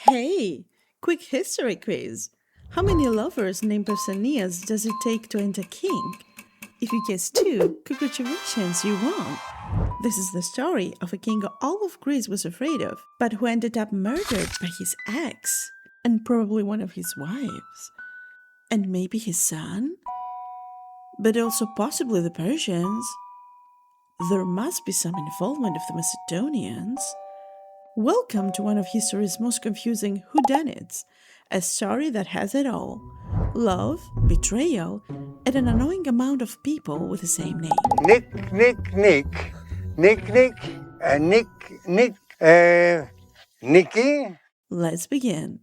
Hey, quick history quiz. How many lovers named Pausanias does it take to end a king? If you guess two, congratulations, you won. This is the story of a king all of Greece was afraid of, but who ended up murdered by his ex, and probably one of his wives. And maybe his son? But also possibly the Persians. There must be some involvement of the Macedonians. Welcome to one of history's most confusing whodunits, a story that has it all: love, betrayal, and an annoying amount of people with the same name. Nick, Nick, Nick. Nick, Nick, Nick, Nick, Nicky. Let's begin.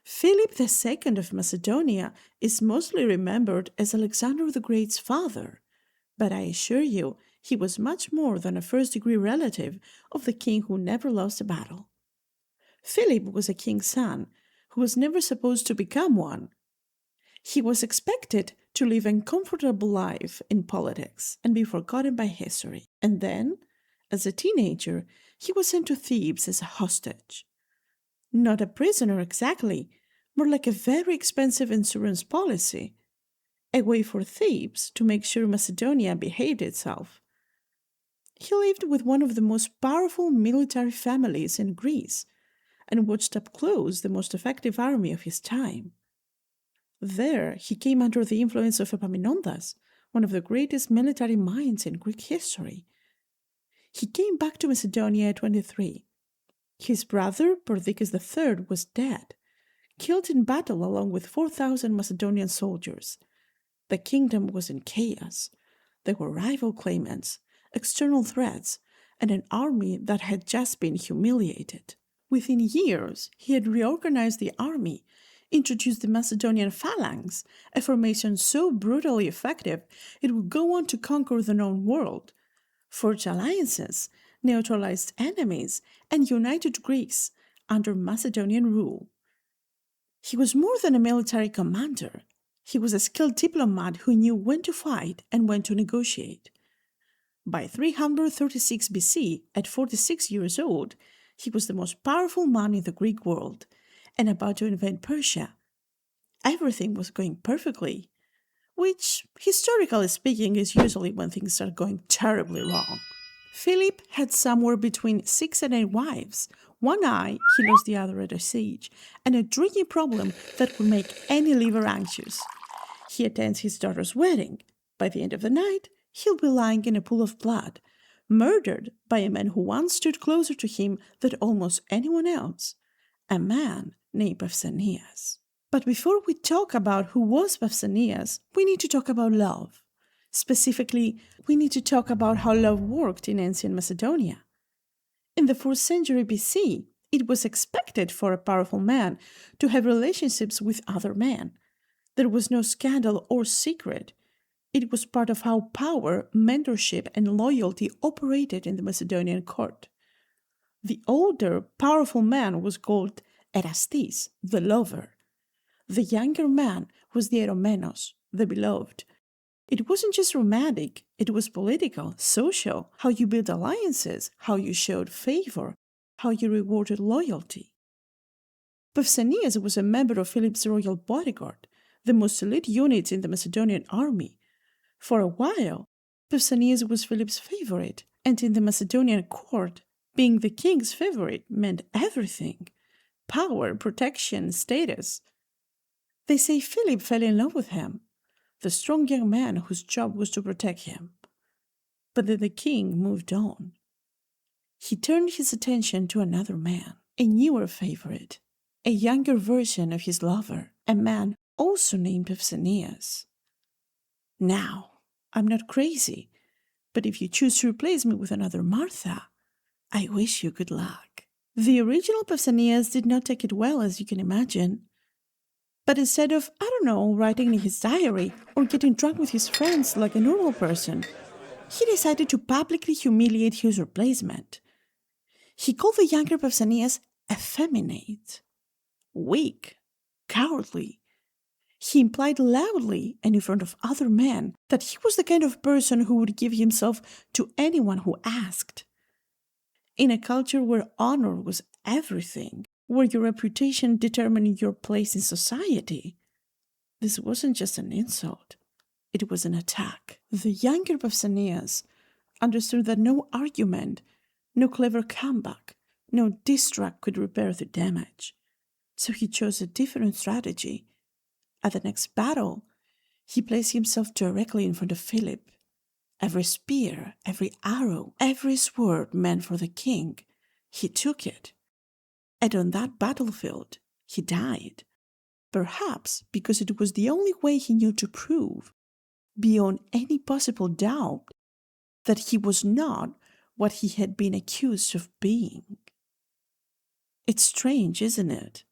Philip II of Macedonia is mostly remembered as Alexander the Great's father, but I assure you, he was much more than a first-degree relative of the king who never lost a battle. Philip was a king's son who was never supposed to become one. He was expected to live a comfortable life in politics and be forgotten by history. And then, as a teenager, he was sent to Thebes as a hostage. Not a prisoner exactly, more like a very expensive insurance policy, a way for Thebes to make sure Macedonia behaved itself. He lived with one of the most powerful military families in Greece and watched up close the most effective army of his time. There, he came under the influence of Epaminondas, one of the greatest military minds in Greek history. He came back to Macedonia at 23. His brother, Perdiccas III, was dead, killed in battle along with 4,000 Macedonian soldiers. The kingdom was in chaos. There were rival claimants, external threats, and an army that had just been humiliated. Within years, he had reorganized the army, introduced the Macedonian phalanx, a formation so brutally effective it would go on to conquer the known world, forged alliances, neutralized enemies, and united Greece under Macedonian rule. He was more than a military commander. He was a skilled diplomat who knew when to fight and when to negotiate. By 336 BC, at 46 years old, he was the most powerful man in the Greek world and about to invade Persia. Everything was going perfectly, which, historically speaking, is usually when things are going terribly wrong. Philip had somewhere between 6 and 8 wives, one eye, he lost the other at a siege, and a drinking problem that would make any liver anxious. He attends his daughter's wedding. By the end of the night, he'll be lying in a pool of blood, murdered by a man who once stood closer to him than almost anyone else, a man named Pausanias. But before we talk about who was Pausanias, we need to talk about love. Specifically, we need to talk about how love worked in ancient Macedonia. In the 4th century BC, it was expected for a powerful man to have relationships with other men. There was no scandal or secret. It was part of how power, mentorship, and loyalty operated in the Macedonian court. The older, powerful man was called Erastes, the lover. The younger man was the eromenos, the beloved. It wasn't just romantic, it was political, social, how you built alliances, how you showed favor, how you rewarded loyalty. Pausanias was a member of Philip's royal bodyguard, the most elite unit in the Macedonian army. For a while, Pausanias was Philip's favorite, and in the Macedonian court, being the king's favorite meant everything: power, protection, status. They say Philip fell in love with him, the strong young man whose job was to protect him. But then the king moved on. He turned his attention to another man, a newer favorite, a younger version of his lover, a man also named Pausanias. Now, I'm not crazy, but if you choose to replace me with another Martha, I wish you good luck. The original Pausanias did not take it well, as you can imagine. But instead of, writing in his diary or getting drunk with his friends like a normal person, he decided to publicly humiliate his replacement. He called the younger Pausanias effeminate, weak, cowardly. He implied loudly and in front of other men that he was the kind of person who would give himself to anyone who asked. In a culture where honor was everything, where your reputation determined your place in society. This wasn't just an insult, it was an attack. The younger Pausanias understood that no argument, no clever comeback, no distract could repair the damage. So he chose a different strategy. At the next battle, he placed himself directly in front of Philip. Every spear, every arrow, every sword meant for the king, he took it. And on that battlefield, he died. Perhaps because it was the only way he knew to prove, beyond any possible doubt, that he was not what he had been accused of being. It's strange, isn't it?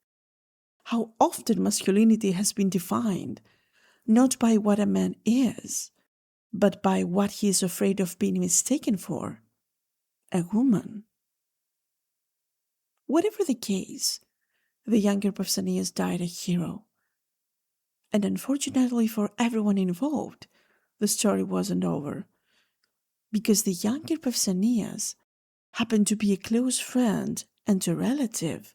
How often masculinity has been defined not by what a man is, but by what he is afraid of being mistaken for, a woman. Whatever the case, the younger Pausanias died a hero. And unfortunately for everyone involved, the story wasn't over, because the younger Pausanias happened to be a close friend and a relative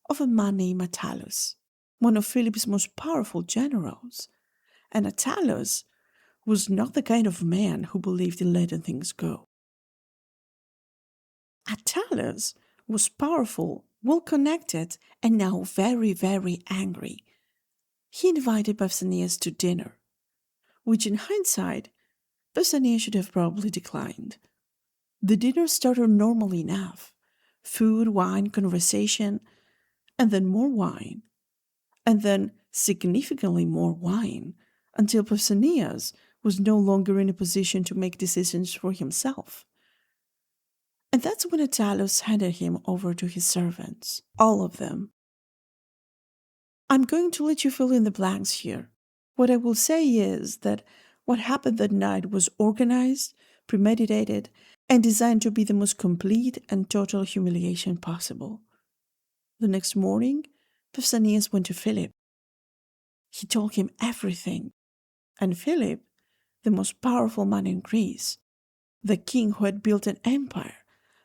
of a man named Attalus, one of Philip's most powerful generals. And Attalus was not the kind of man who believed in letting things go. Attalus was powerful, well-connected, and now very, very angry. He invited Pausanias to dinner, which in hindsight, Pausanias should have probably declined. The dinner started normally enough. Food, wine, conversation, and then more wine, and then significantly more wine, until Pausanias was no longer in a position to make decisions for himself. And that's when Attalus handed him over to his servants, all of them. I'm going to let you fill in the blanks here. What I will say is that what happened that night was organized, premeditated, and designed to be the most complete and total humiliation possible. The next morning, Pausanias went to Philip. He told him everything, and Philip, the most powerful man in Greece, the king who had built an empire,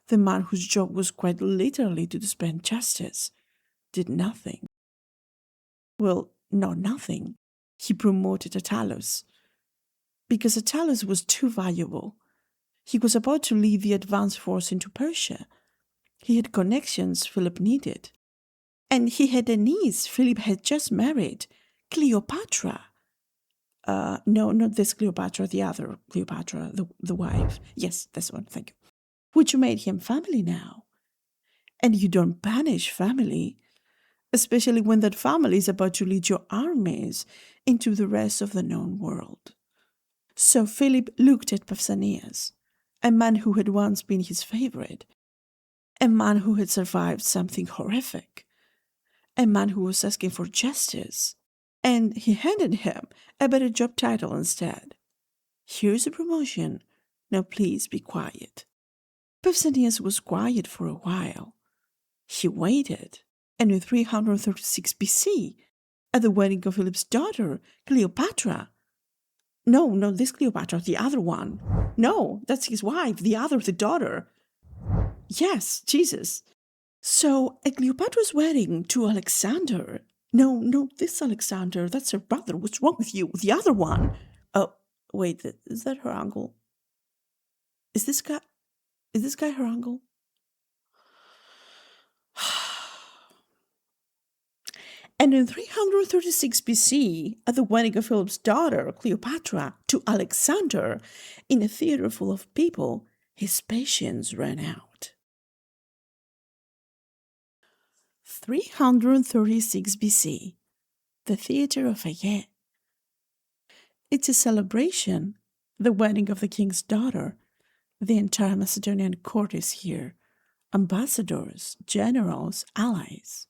the man whose job was quite literally to dispense justice, did nothing. Well, not nothing. He promoted Attalus. Because Attalus was too valuable. He was about to lead the advance force into Persia. He had connections Philip needed. And he had a niece Philip had just married, Cleopatra. No, not this Cleopatra, the other Cleopatra, the wife. Yes, this one, thank you. Which made him family now. And you don't banish family, especially when that family is about to lead your armies into the rest of the known world. So Philip looked at Pausanias, a man who had once been his favorite, a man who had survived something horrific, a man who was asking for justice, and he handed him a better job title instead. Here's a promotion. Now please be quiet. Pausanias was quiet for a while. He waited, and in 336 BC, at the wedding of Philip's daughter, Cleopatra. No, not this Cleopatra, the other one. No, that's his wife, the daughter. Yes, Jesus. So, at Cleopatra's wedding to Alexander. No, this Alexander, that's her brother. What's wrong with you? The other one. Oh, wait, is that her uncle? Is this guy her uncle? And in 336 BC, at the wedding of Philip's daughter, Cleopatra, to Alexander, in a theater full of people, his patience ran out. 336 BC, the theater of Aie. It's a celebration, the wedding of the king's daughter. The entire Macedonian court is here, ambassadors, generals, allies.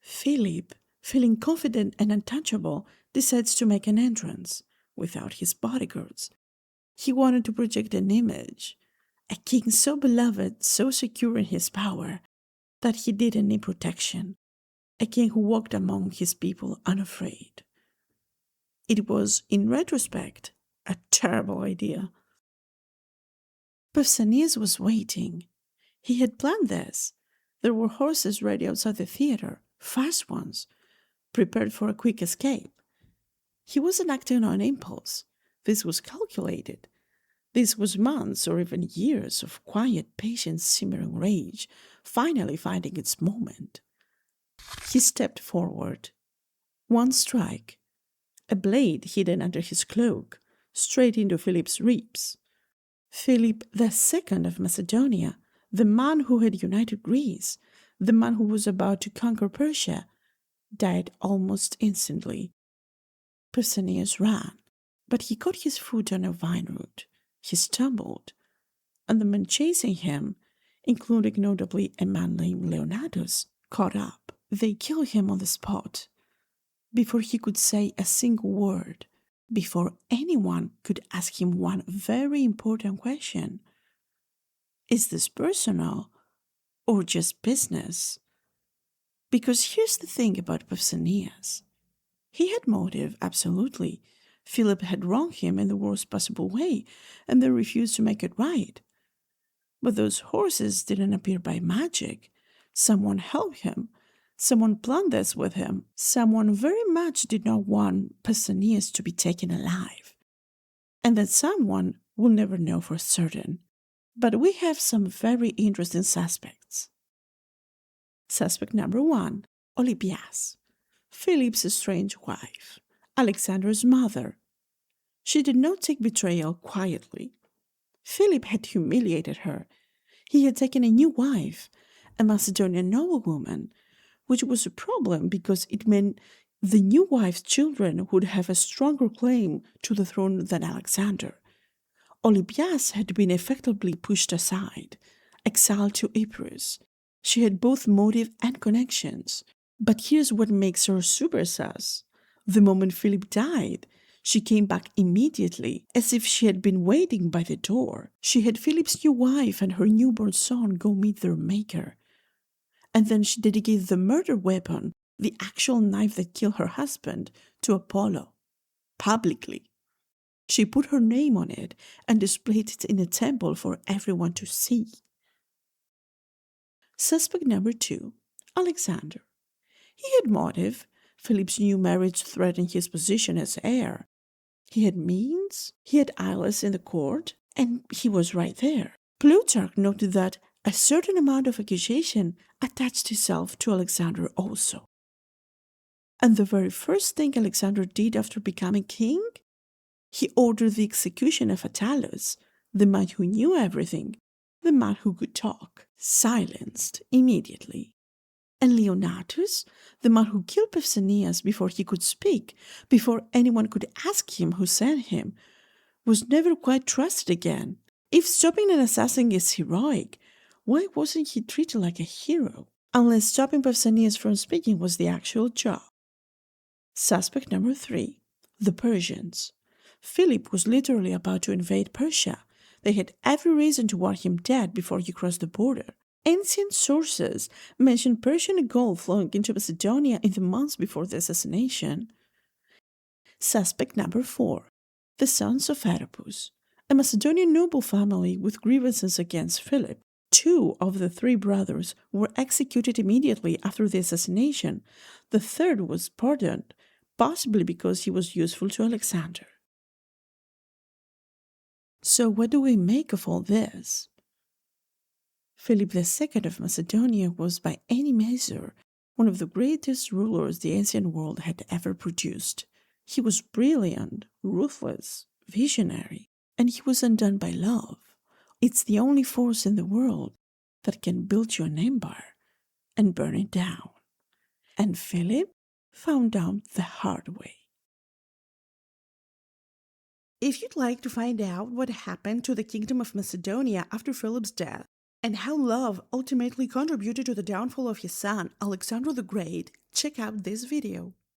Philip, feeling confident and untouchable, decides to make an entrance without his bodyguards. He wanted to project an image, a king so beloved, so secure in his power, that he didn't need protection, a king who walked among his people unafraid. It was, in retrospect, a terrible idea. Pausanias was waiting. He had planned this. There were horses ready outside the theater, fast ones, prepared for a quick escape. He wasn't acting on impulse. This was calculated. This was months or even years of quiet, patient, simmering rage, finally finding its moment. He stepped forward. One strike, a blade hidden under his cloak, straight into Philip's ribs. Philip II of Macedonia, the man who had united Greece, the man who was about to conquer Persia, died almost instantly. Pausanias ran, but he caught his foot on a vine root. He stumbled, and the men chasing him, including notably a man named Leonatus, caught up. They killed him on the spot, before he could say a single word, before anyone could ask him one very important question. Is this personal or just business? Because here's the thing about Pausanias. He had motive, absolutely. Philip had wronged him in the worst possible way, and they refused to make it right. But those horses didn't appear by magic. Someone helped him. Someone planned this with him. Someone very much did not want Pausanias to be taken alive. And that someone will never know for certain. But we have some very interesting suspects. Suspect number 1, Olympias, Philip's estranged wife, Alexander's mother. She did not take betrayal quietly. Philip had humiliated her. He had taken a new wife, a Macedonian noblewoman, which was a problem because it meant the new wife's children would have a stronger claim to the throne than Alexander. Olympias had been effectively pushed aside, exiled to Epirus. She had both motive and connections. But here's what makes her super sus. The moment Philip died, she came back immediately, as if she had been waiting by the door. She had Philip's new wife and her newborn son go meet their maker. And then she dedicated the murder weapon, the actual knife that killed her husband, to Apollo, publicly. She put her name on it and displayed it in a temple for everyone to see. Suspect number 2, Alexander. He had motive. Philip's new marriage threatened his position as heir. He had means, he had allies in the court, and he was right there. Plutarch noted that a certain amount of accusation attached itself to Alexander also. And the very first thing Alexander did after becoming king? He ordered the execution of Attalus, the man who knew everything, the man who could talk, silenced immediately. And Leonatus, the man who killed Pausanias before he could speak, before anyone could ask him who sent him, was never quite trusted again. If stopping an assassin is heroic, why wasn't he treated like a hero? Unless stopping Pausanias from speaking was the actual job. Suspect number 3, the Persians. Philip was literally about to invade Persia. They had every reason to want him dead before he crossed the border. Ancient sources mention Persian gold flowing into Macedonia in the months before the assassination. Suspect number 4, the sons of Anthropoi, a Macedonian noble family with grievances against Philip. 2 of the 3 brothers were executed immediately after the assassination. The third was pardoned, possibly because he was useful to Alexander. So what do we make of all this? Philip II of Macedonia was by any measure one of the greatest rulers the ancient world had ever produced. He was brilliant, ruthless, visionary, and he was undone by love. It's the only force in the world that can build you an empire and burn it down. And Philip found out the hard way. If you'd like to find out what happened to the Kingdom of Macedonia after Philip's death, and how love ultimately contributed to the downfall of his son, Alexander the Great, check out this video.